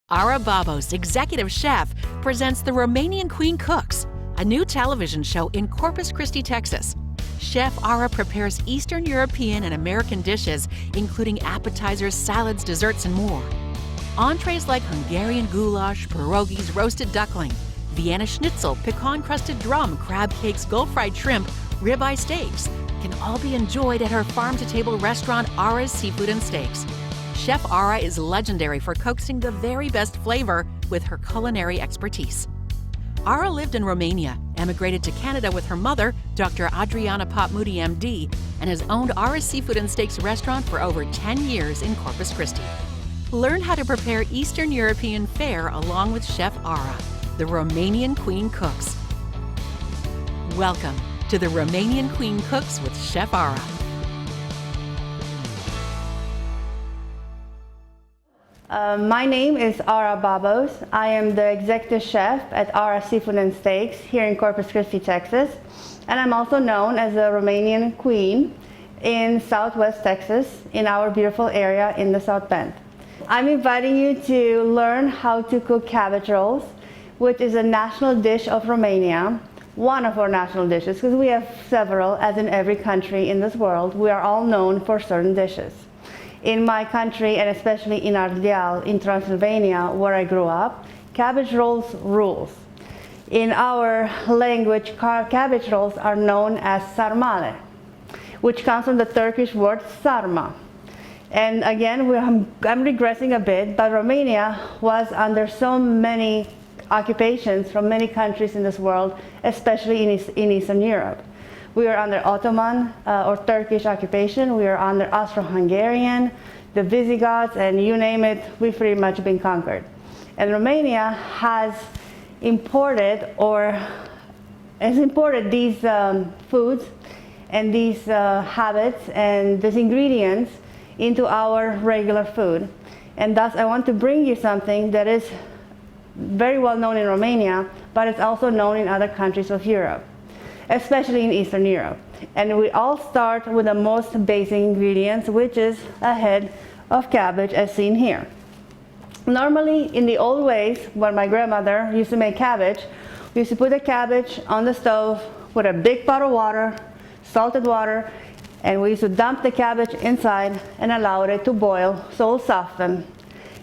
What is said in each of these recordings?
Ara Babos, executive chef, presents the Romanian Queen Cooks, a new television show in Corpus Christi, Texas. Chef Ara prepares Eastern European and American dishes, including appetizers, salads, desserts, and more. Entrees like Hungarian goulash, pierogies, roasted duckling, Vienna schnitzel, pecan-crusted drum, crab cakes, Gulf-fried shrimp, ribeye steaks can all be enjoyed at her farm-to-table restaurant, Ara's Seafood and Steaks. Chef Ara is legendary for coaxing the very best flavor with her culinary expertise. Ara lived in Romania, emigrated to Canada with her mother, Dr. Adriana Popmoody, MD, and has owned Ara's Seafood and Steaks restaurant for over 10 years in Corpus Christi. Learn how to prepare Eastern European fare along with Chef Ara, the Romanian Queen Cooks. Welcome to the Romanian Queen Cooks with Chef Ara. My name is Ara Babos. I am the executive chef at Ara Seafood and Steaks here in Corpus Christi, Texas. And I'm also known as the Romanian Queen in Southwest Texas, in our beautiful area in the South Bend. I'm inviting you to learn how to cook cabbage rolls, which is a national dish of Romania, one of our national dishes, because we have several, as in every country in this world. We are all known for certain dishes. In my country, and especially in Ardeal, in Transylvania, where I grew up, cabbage rolls rules. In our language, cabbage rolls are known as sarmale, which comes from the Turkish word sarma. And again, I'm regressing a bit, but Romania was under so many occupations from many countries in this world, especially in Eastern Europe. We are under Ottoman or Turkish occupation. We are under Austro-Hungarian, the Visigoths, and you name it, we've pretty much been conquered. And Romania has imported these foods and these habits and these ingredients into our regular food. And thus I want to bring you something that is very well known in Romania, but it's also known in other countries of Europe, especially in Eastern Europe. And we all start with the most basic ingredients, which is a head of cabbage as seen here. Normally, in the old ways, when my grandmother used to make cabbage, we used to put the cabbage on the stove with a big pot of water, salted water, and we used to dump the cabbage inside and allow it to boil so it'll soften.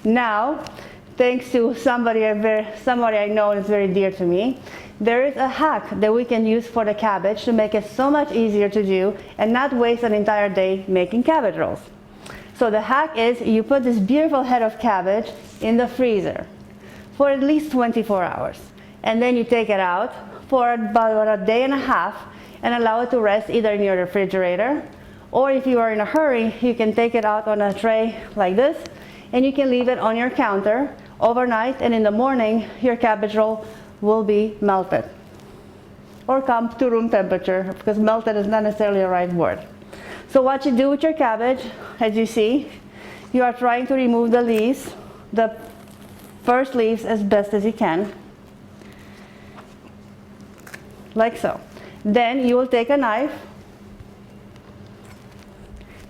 Now, thanks to somebody I know is very dear to me, there is a hack that we can use for the cabbage to make it so much easier to do and not waste an entire day making cabbage rolls. So the hack is you put this beautiful head of cabbage in the freezer for at least 24 hours. And then you take it out for about a day and a half and allow it to rest either in your refrigerator, or if you are in a hurry, you can take it out on a tray like this and you can leave it on your counter overnight, and in the morning your cabbage roll will be melted or come to room temperature, because melted is not necessarily a right word. So what you do with your cabbage, as you see, you are trying to remove the leaves, the first leaves, as best as you can, like so. Then you will take a knife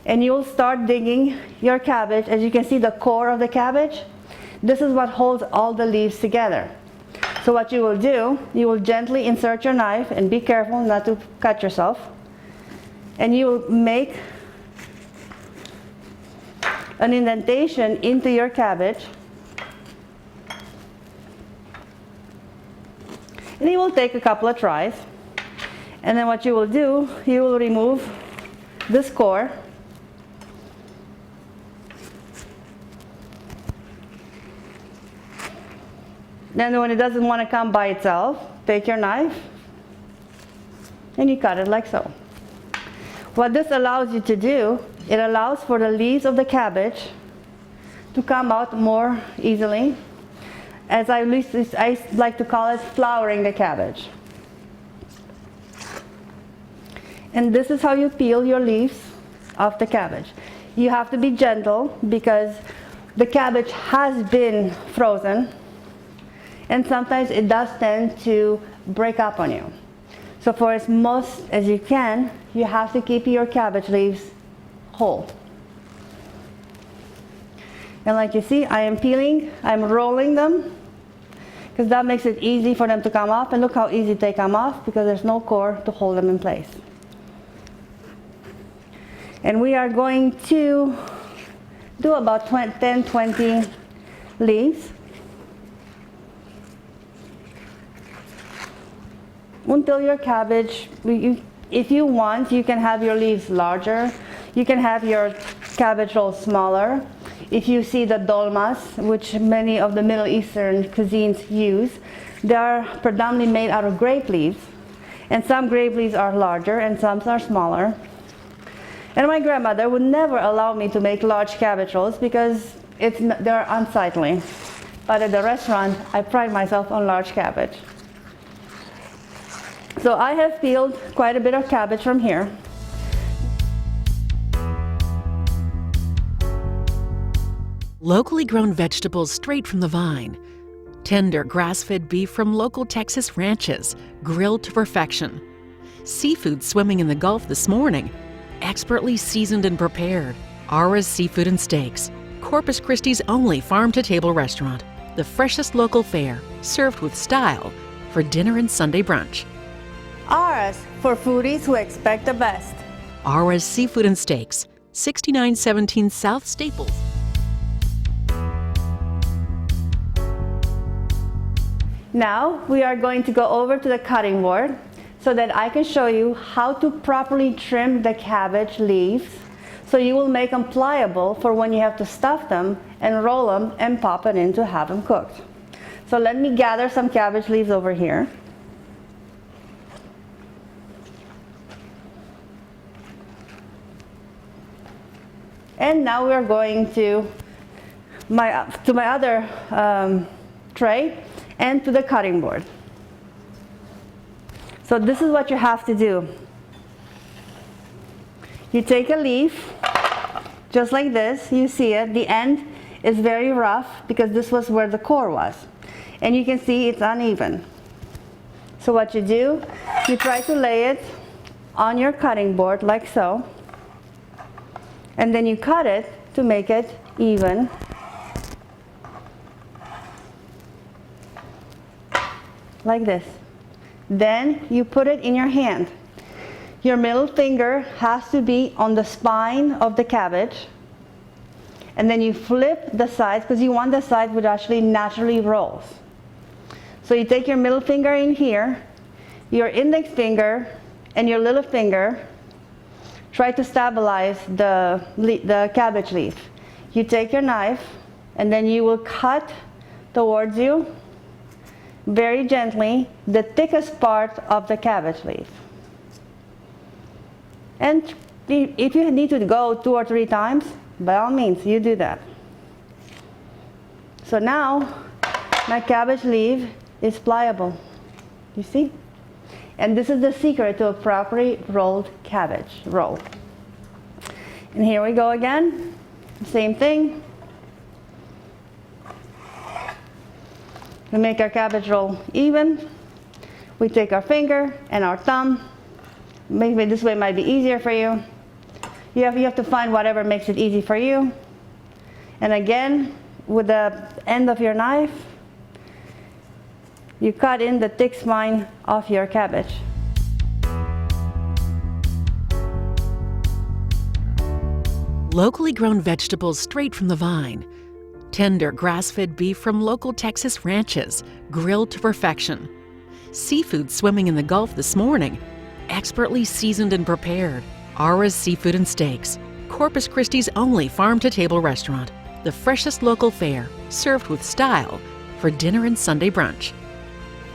and you will start digging your cabbage. As you can see, the core of the cabbage, this is what holds all the leaves together. So what you will do, you will gently insert your knife, and be careful not to cut yourself, and you will make an indentation into your cabbage, and it will take a couple of tries. And then what you will do, you will remove this core, then when it doesn't want to come by itself, take your knife and you cut it like so. What this allows you to do, it allows for the leaves of the cabbage to come out more easily, as I like to call it, flouring the cabbage. And this is how you peel your leaves off the cabbage. You have to be gentle because the cabbage has been frozen, and sometimes it does tend to break up on you. So for as most as you can, you have to keep your cabbage leaves whole. And like you see, I am peeling, I'm rolling them, because that makes it easy for them to come off. And look how easy they come off, because there's no core to hold them in place. And we are going to do about 10-20 leaves until your cabbage, if you want, you can have your leaves larger. You can have your cabbage rolls smaller. If you see the dolmas, which many of the Middle Eastern cuisines use, they are predominantly made out of grape leaves. And some grape leaves are larger and some are smaller. And my grandmother would never allow me to make large cabbage rolls because they're unsightly. But at the restaurant, I pride myself on large cabbage. So I have peeled quite a bit of cabbage from here. Locally grown vegetables straight from the vine. Tender grass-fed beef from local Texas ranches, grilled to perfection. Seafood swimming in the Gulf this morning, expertly seasoned and prepared. Ara's Seafood and Steaks, Corpus Christi's only farm-to-table restaurant. The freshest local fare, served with style, for dinner and Sunday brunch. Ara's, for foodies who expect the best. Ara's Seafood and Steaks, 6917 South Staples. Now we are going to go over to the cutting board so that I can show you how to properly trim the cabbage leaves so you will make them pliable for when you have to stuff them and roll them and pop it in to have them cooked. So let me gather some cabbage leaves over here. And now we are going to my other tray and to the cutting board. So this is what you have to do. You take a leaf, just like this, you see it, the end is very rough because this was where the core was. And you can see it's uneven. So what you do, you try to lay it on your cutting board like so. And then you cut it to make it even. Like this. Then you put it in your hand. Your middle finger has to be on the spine of the cabbage. And then you flip the sides because you want the side which actually naturally rolls. So you take your middle finger in here, your index finger and your little finger, try to stabilize the cabbage leaf. You take your knife and then you will cut towards you very gently the thickest part of the cabbage leaf. And if you need to go 2 or 3 times, by all means, you do that. So now my cabbage leaf is pliable. You see? And this is the secret to a properly rolled cabbage roll. And here we go again. Same thing. We make our cabbage roll even. We take our finger and our thumb. Maybe this way might be easier for you. You have to find whatever makes it easy for you. And again, with the end of your knife, you cut in the thick spine of your cabbage. Locally grown vegetables straight from the vine. Tender grass-fed beef from local Texas ranches, grilled to perfection. Seafood swimming in the Gulf this morning, expertly seasoned and prepared. Ara's Seafood and Steaks, Corpus Christi's only farm-to-table restaurant. The freshest local fare, served with style, for dinner and Sunday brunch.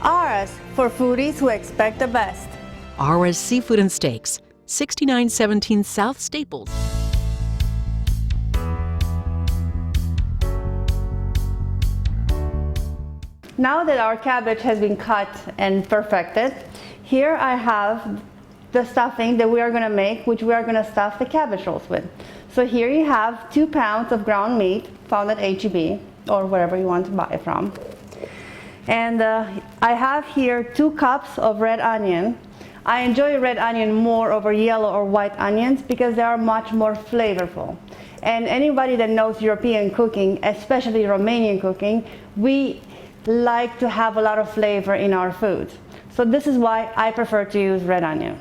Ara's, for foodies who expect the best. Ara's Seafood and Steaks, 6917 South Staples. Now that our cabbage has been cut and perfected, here I have the stuffing that we are going to make, which we are going to stuff the cabbage rolls with. So here you have 2 pounds of ground meat found at H-E-B or wherever you want to buy it from. And I have here 2 cups of red onion. I enjoy red onion more over yellow or white onions because they are much more flavorful. And anybody that knows European cooking, especially Romanian cooking, we like to have a lot of flavor in our food. So this is why I prefer to use red onion.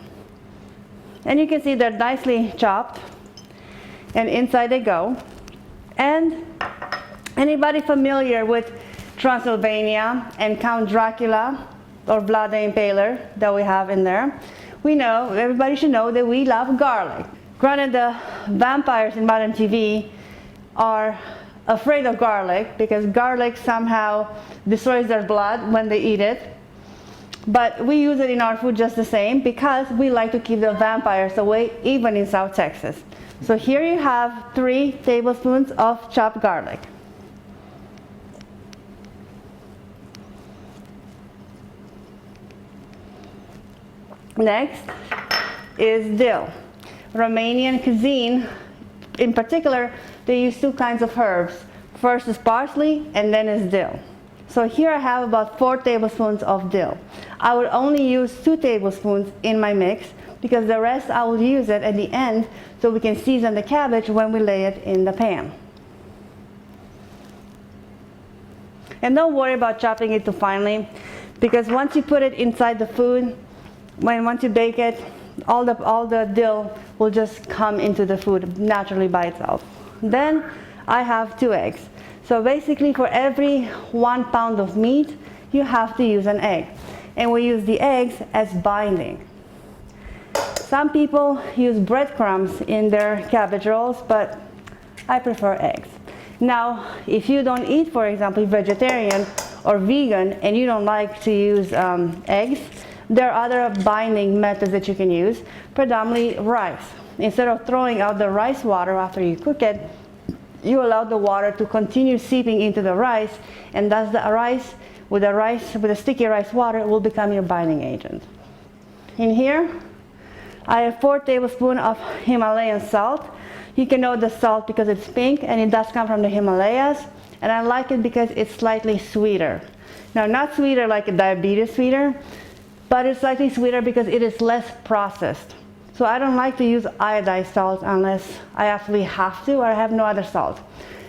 And you can see they're nicely chopped, and inside they go. And anybody familiar with Transylvania and Count Dracula or Vlad the Impaler that we have in there, we know, everybody should know that we love garlic. Granted, the vampires in modern TV are afraid of garlic because garlic somehow destroys their blood when they eat it. But we use it in our food just the same because we like to keep the vampires away, even in South Texas. So here you have 3 tablespoons of chopped garlic. Next is dill. Romanian cuisine, in particular, they use 2 kinds of herbs. First is parsley, and then is dill. So here I have about 4 tablespoons of dill. I would only use 2 tablespoons in my mix because the rest I will use it at the end so we can season the cabbage when we lay it in the pan. And don't worry about chopping it too finely because once you put it inside the food, once you bake it, all the dill will just come into the food naturally by itself. Then I have 2 eggs. So basically for every 1 pound of meat, you have to use an egg. And we use the eggs as binding. Some people use breadcrumbs in their cabbage rolls, but I prefer eggs. Now, if you don't eat, for example, vegetarian or vegan, and you don't like to use eggs, there are other binding methods that you can use, predominantly rice. Instead of throwing out the rice water after you cook it, you allow the water to continue seeping into the rice, and thus the rice, with the sticky rice water, will become your binding agent. In here, I have 4 tablespoons of Himalayan salt. You can know the salt because it's pink, and it does come from the Himalayas, and I like it because it's slightly sweeter. Now, not sweeter like a diabetes sweeter, but it's slightly sweeter because it is less processed. So I don't like to use iodized salt unless I absolutely have to or I have no other salt.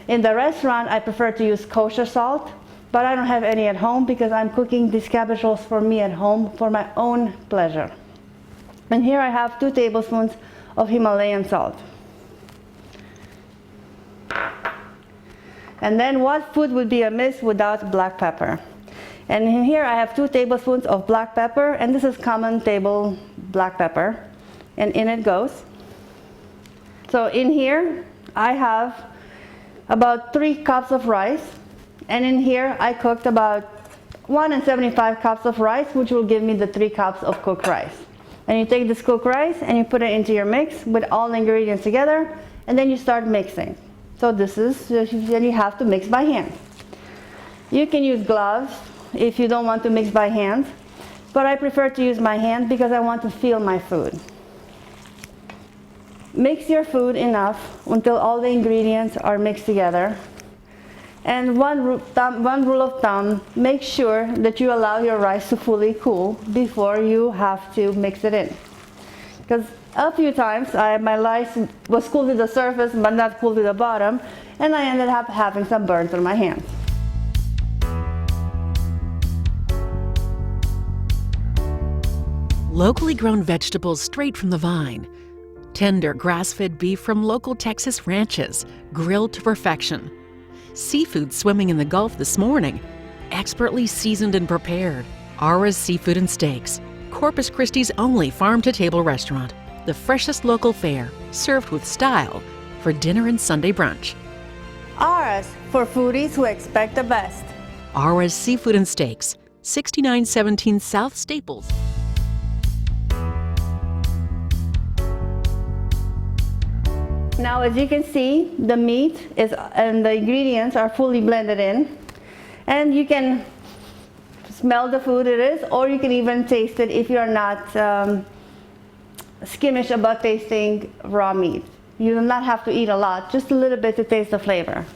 In the restaurant, I prefer to use kosher salt, but I don't have any at home because I'm cooking these cabbage rolls for me at home for my own pleasure. And here I have 2 tablespoons of Himalayan salt. And then what food would be amiss without black pepper? And in here I have 2 tablespoons of black pepper, and this is common table black pepper. And in it goes. So in here I have about 3 cups of rice, and in here I cooked about 1.75 cups of rice, which will give me the 3 cups of cooked rice. And you take this cooked rice and you put it into your mix with all the ingredients together, and then you start mixing. So this is, then you have to mix by hand. You can use gloves if you don't want to mix by hand, but I prefer to use my hand because I want to feel my food. Mix your food enough until all the ingredients are mixed together. And one rule of thumb, make sure that you allow your rice to fully cool before you have to mix it in. Because a few times my rice was cool to the surface but not cool to the bottom, and I ended up having some burns on my hands. Locally grown vegetables straight from the vine. Tender grass-fed beef from local Texas ranches, grilled to perfection. Seafood swimming in the Gulf this morning, expertly seasoned and prepared. Ara's Seafood and Steaks, Corpus Christi's only farm-to-table restaurant. The freshest local fare, served with style, for dinner and Sunday brunch. Ara's, for foodies who expect the best. Ara's Seafood and Steaks, 6917 South Staples. Now, as you can see, the meat and the ingredients are fully blended in, and you can smell the food it is, or you can even taste it if you're not skimmish about tasting raw meat. You do not have to eat a lot, just a little bit to taste the flavor.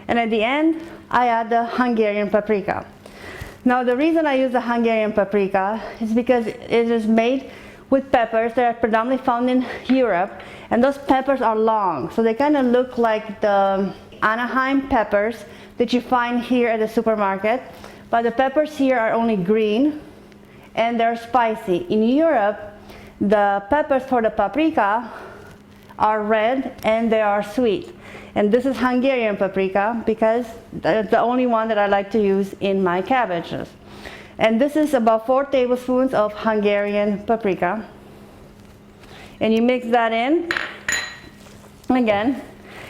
And at the end, I add the Hungarian paprika. Now, the reason I use the Hungarian paprika is because it is made with peppers that are predominantly found in Europe, And those peppers are long, so they kind of look like the Anaheim peppers that you find here at the supermarket. But the peppers here are only green and they're spicy. In Europe, the peppers for the paprika are red and they are sweet. And this is Hungarian paprika because it's the only one that I like to use in my cabbages. And this is about 4 tablespoons of Hungarian paprika. And you mix that in again.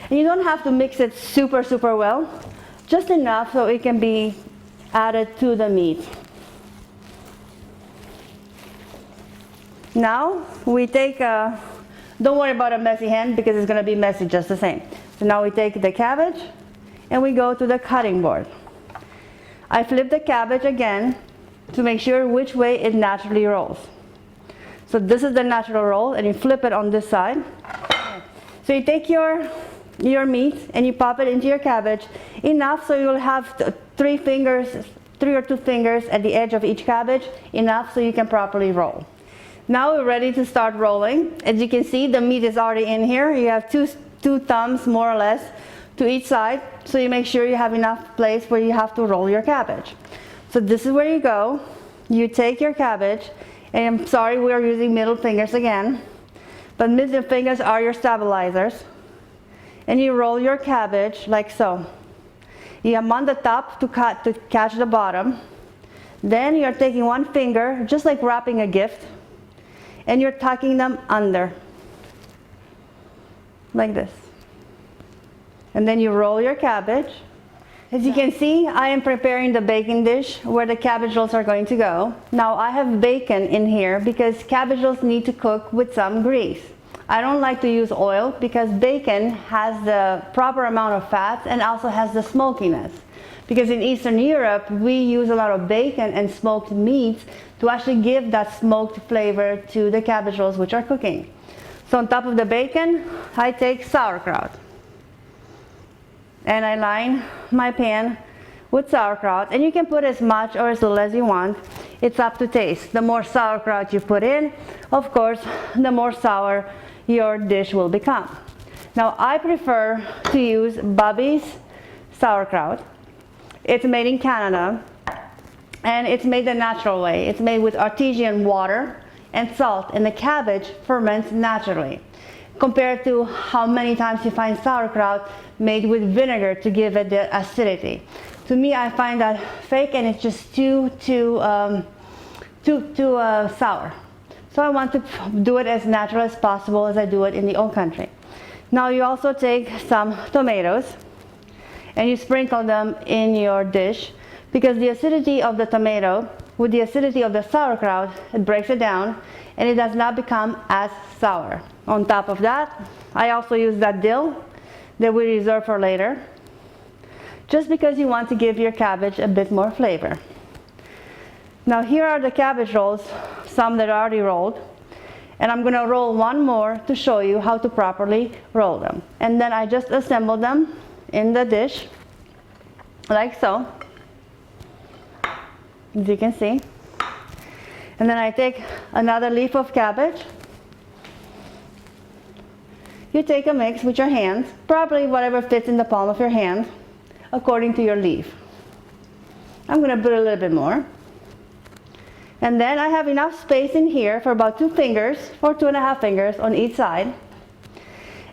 And you don't have to mix it super well, just enough so it can be added to the meat. Now we take don't worry about a messy hand because it's going to be messy just the same. So now we take the cabbage and we go to the cutting board. I flip the cabbage again to make sure which way it naturally rolls. So this is the natural roll, and you flip it on this side. So you take your meat and you pop it into your cabbage enough so you'll have 3 or 2 fingers at the edge of each cabbage, enough so you can properly roll. Now we're ready to start rolling. As you can see, the meat is already in here. You have two thumbs more or less to each side, so you make sure you have enough place where you have to roll your cabbage. So this is where you go. You take your cabbage, and I'm sorry we're using middle fingers again, but middle fingers are your stabilizers. And you roll your cabbage like so. You have on the top to catch the bottom. Then you're taking one finger, just like wrapping a gift, and you're tucking them under, like this. And then you roll your cabbage. As you can see, I am preparing the bacon dish where the cabbage rolls are going to go. Now I have bacon in here because cabbage rolls need to cook with some grease. I don't like to use oil because bacon has the proper amount of fat and also has the smokiness. Because in Eastern Europe, we use a lot of bacon and smoked meats to actually give that smoked flavor to the cabbage rolls which are cooking. So on top of the bacon, I take sauerkraut. And I line my pan with sauerkraut, and you can put as much or as little as you want. It's up to taste. The more sauerkraut you put in, of course, the more sour your dish will become. Now I prefer to use Bobby's sauerkraut. It's made in Canada, and it's made the natural way. It's made with artesian water and salt, and the cabbage ferments naturally, compared to how many times you find sauerkraut made with vinegar to give it the acidity. To me, I find that fake, and it's just too sour. So I want to do it as natural as possible as I do it in the old country. Now you also take some tomatoes and you sprinkle them in your dish, because the acidity of the tomato with the acidity of the sauerkraut, it breaks it down and it does not become as sour. On top of that, I also use that dill that we reserve for later, just because you want to give your cabbage a bit more flavor. Now here are the cabbage rolls, some that are already rolled, and I'm going to roll one more to show you how to properly roll them. And then I just assemble them in the dish, like so, as you can see. And then I take another leaf of cabbage. You take a mix with your hands, probably whatever fits in the palm of your hand, according to your leaf. I'm going to put a little bit more. And then I have enough space in here for about 2 fingers or 2.5 fingers on each side.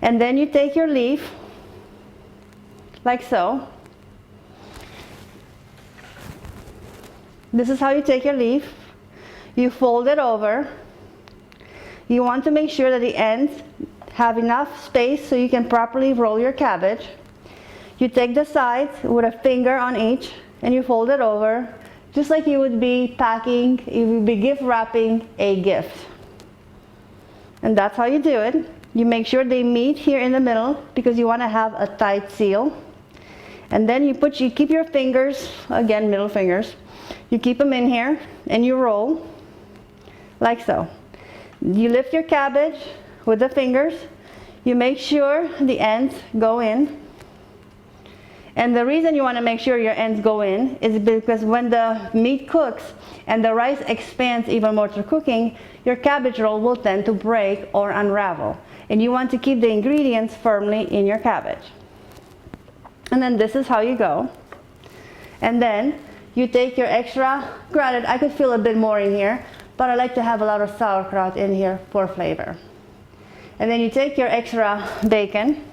And then you take your leaf, like so. This is how you take your leaf. You fold it over. You want to make sure that the ends have enough space so you can properly roll your cabbage. You take the sides with a finger on each and you fold it over, just like you would be packing, you would be gift wrapping a gift. And that's how you do it. You make sure they meet here in the middle because you want to have a tight seal. And then you keep your fingers, again middle fingers, you keep them in here and you roll like so. You lift your cabbage with the fingers, you make sure the ends go in. And the reason you want to make sure your ends go in is because when the meat cooks and the rice expands even more through cooking, your cabbage roll will tend to break or unravel. And you want to keep the ingredients firmly in your cabbage. And then this is how you go. And then you take your extra, granted I could fill a bit more in here, but I like to have a lot of sauerkraut in here for flavor. And then you take your extra bacon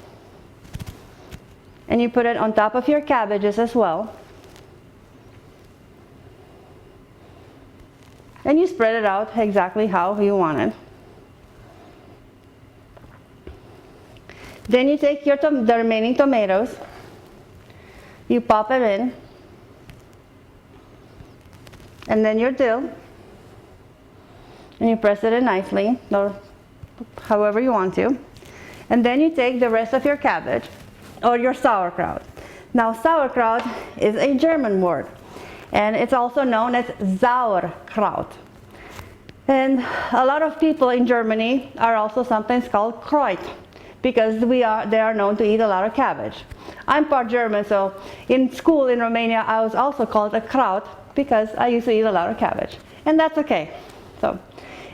and you put it on top of your cabbages as well. And you spread it out exactly how you want it. Then you take your the remaining tomatoes, you pop it in, and then your dill, and you press it in nicely, or however you want to. And then you take the rest of your cabbage, or your sauerkraut. Now sauerkraut is a German word, and it's also known as Sauerkraut. And a lot of people in Germany are also sometimes called Kreut, because they are known to eat a lot of cabbage. I'm part German, so in school in Romania I was also called a Kraut because I used to eat a lot of cabbage, and that's okay. So,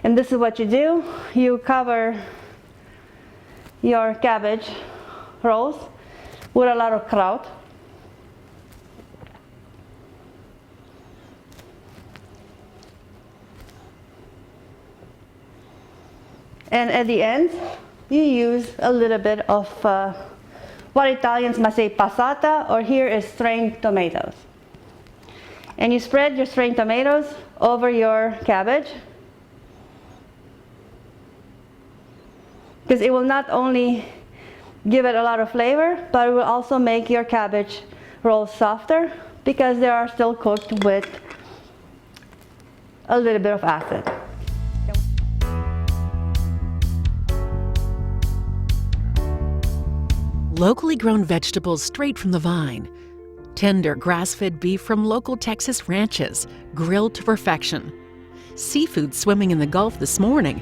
and this is what you do. You cover your cabbage rolls with a lot of kraut. And at the end, you use a little bit of what Italians might say passata, or here is strained tomatoes. And you spread your strained tomatoes over your cabbage, because it will not only give it a lot of flavor, but it will also make your cabbage rolls softer, because they are still cooked with a little bit of acid. Locally grown vegetables straight from the vine. Tender grass-fed beef from local Texas ranches, grilled to perfection. Seafood swimming in the Gulf this morning,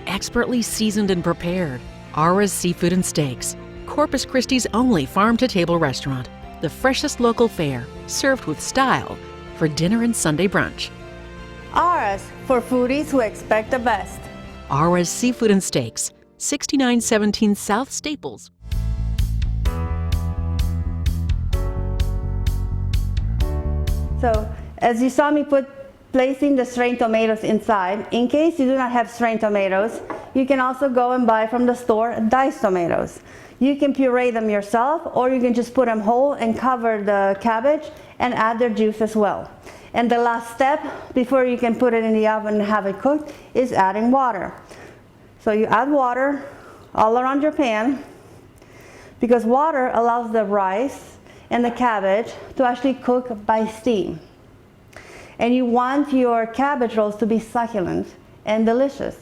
expertly seasoned and prepared. Ara's Seafood and Steaks, Corpus Christi's only farm-to-table restaurant. The freshest local fare, served with style, for dinner and Sunday brunch. Ara's, for foodies who expect the best. Ara's Seafood and Steaks, 6917 South Staples. So, as you saw me placing the strained tomatoes inside, in case you do not have strained tomatoes, you can also go and buy from the store diced tomatoes. You can puree them yourself, or you can just put them whole and cover the cabbage and add their juice as well. And the last step, before you can put it in the oven and have it cooked, is adding water. So you add water all around your pan, because water allows the rice and the cabbage to actually cook by steam. And you want your cabbage rolls to be succulent and delicious.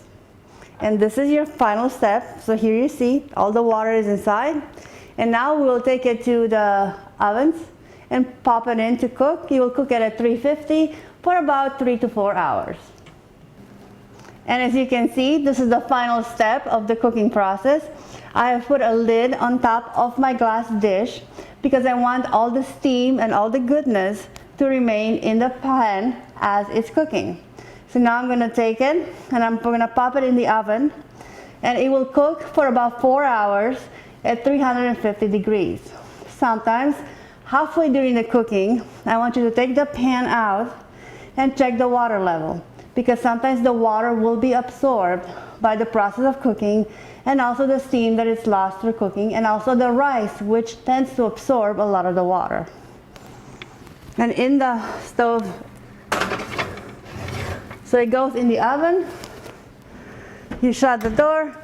And this is your final step. So here you see all the water is inside. And now we'll take it to the ovens and pop it in to cook. You will cook it at 350 for about 3 to 4 hours. And as you can see, this is the final step of the cooking process. I have put a lid on top of my glass dish because I want all the steam and all the goodness to remain in the pan as it's cooking. So now I'm going to take it and I'm going to pop it in the oven, and it will cook for about 4 hours at 350 degrees. Sometimes halfway during the cooking, I want you to take the pan out and check the water level, because sometimes the water will be absorbed by the process of cooking, and also the steam that is lost through cooking, and also the rice, which tends to absorb a lot of the water. And in the stove, so it goes in the oven. You shut the door.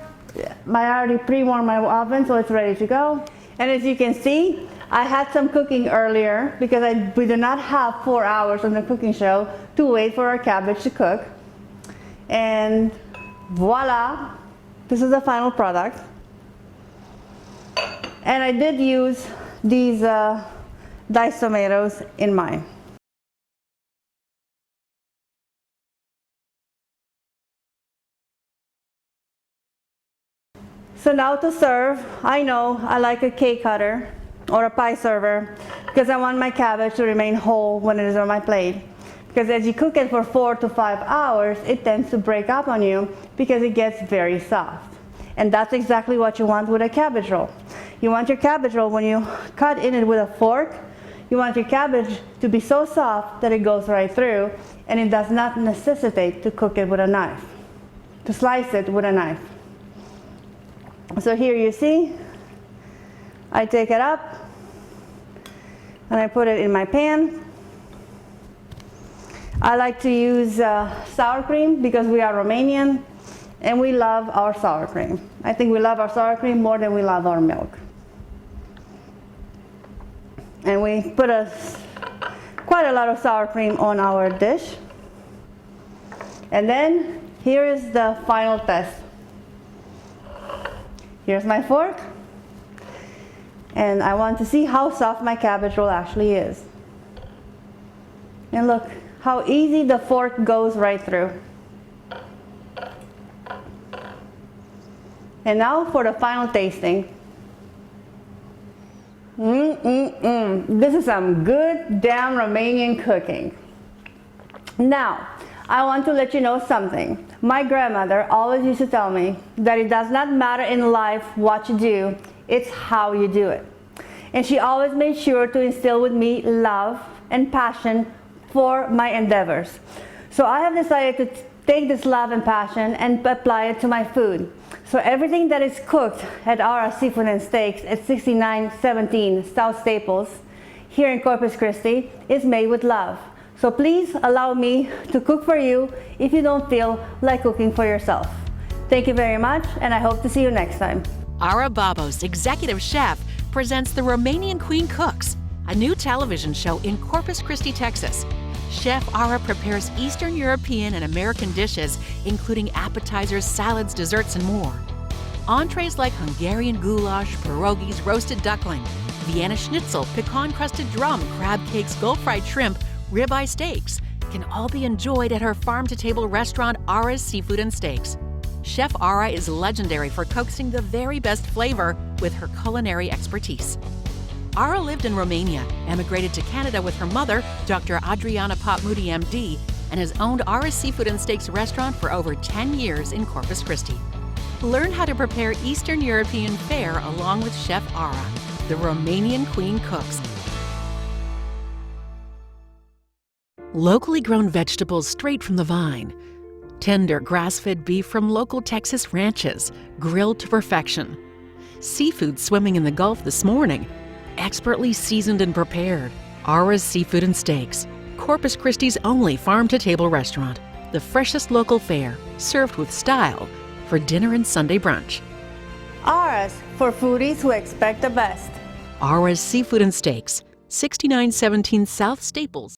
I already pre-warmed my oven, so it's ready to go. And as you can see, I had some cooking earlier because we do not have 4 hours on the cooking show to wait for our cabbage to cook. And voila, this is the final product. And I did use these diced tomatoes in mine. So now to serve, I know I like a cake cutter or a pie server because I want my cabbage to remain whole when it is on my plate. Because as you cook it for 4 to 5 hours, it tends to break up on you because it gets very soft. And that's exactly what you want with a cabbage roll. You want your cabbage roll, when you cut in it with a fork, you want your cabbage to be so soft that it goes right through, and it does not necessitate to cook it with a knife, to slice it with a knife. So here you see, I take it up and I put it in my pan. I like to use sour cream because we are Romanian and we love our sour cream. I think we love our sour cream more than we love our milk. And we put quite a lot of sour cream on our dish. And then here is the final test. Here's my fork. And I want to see how soft my cabbage roll actually is. And look how easy the fork goes right through. And now for the final tasting. This is some good damn Romanian cooking. Now, I want to let you know something. My grandmother always used to tell me that it does not matter in life what you do, it's how you do it. And she always made sure to instill with me love and passion for my endeavors. So I have decided to take this love and passion and apply it to my food. So everything that is cooked at Ara Seafood and Steaks at 6917 South Staples here in Corpus Christi is made with love. So please allow me to cook for you if you don't feel like cooking for yourself. Thank you very much, and I hope to see you next time. Ara Babos, executive chef, presents the Romanian Queen Cooks, a new television show in Corpus Christi, Texas. Chef Ara prepares Eastern European and American dishes, including appetizers, salads, desserts, and more. Entrees like Hungarian goulash, pierogies, roasted duckling, Vienna schnitzel, pecan-crusted drum, crab cakes, Gulf-fried shrimp, ribeye steaks can all be enjoyed at her farm-to-table restaurant, Ara's Seafood and Steaks. Chef Ara is legendary for coaxing the very best flavor with her culinary expertise. Ara lived in Romania, emigrated to Canada with her mother, Dr. Adriana Popmoody, MD, and has owned Ara's Seafood and Steaks restaurant for over 10 years in Corpus Christi. Learn how to prepare Eastern European fare along with Chef Ara, the Romanian Queen Cooks. Locally grown vegetables straight from the vine. Tender grass-fed beef from local Texas ranches, grilled to perfection. Seafood swimming in the Gulf this morning, expertly seasoned and prepared. Ara's Seafood and Steaks, Corpus Christi's only farm-to-table restaurant. The freshest local fare, served with style, for dinner and Sunday brunch. Ara's, for foodies who expect the best. Ara's Seafood and Steaks, 6917 South Staples.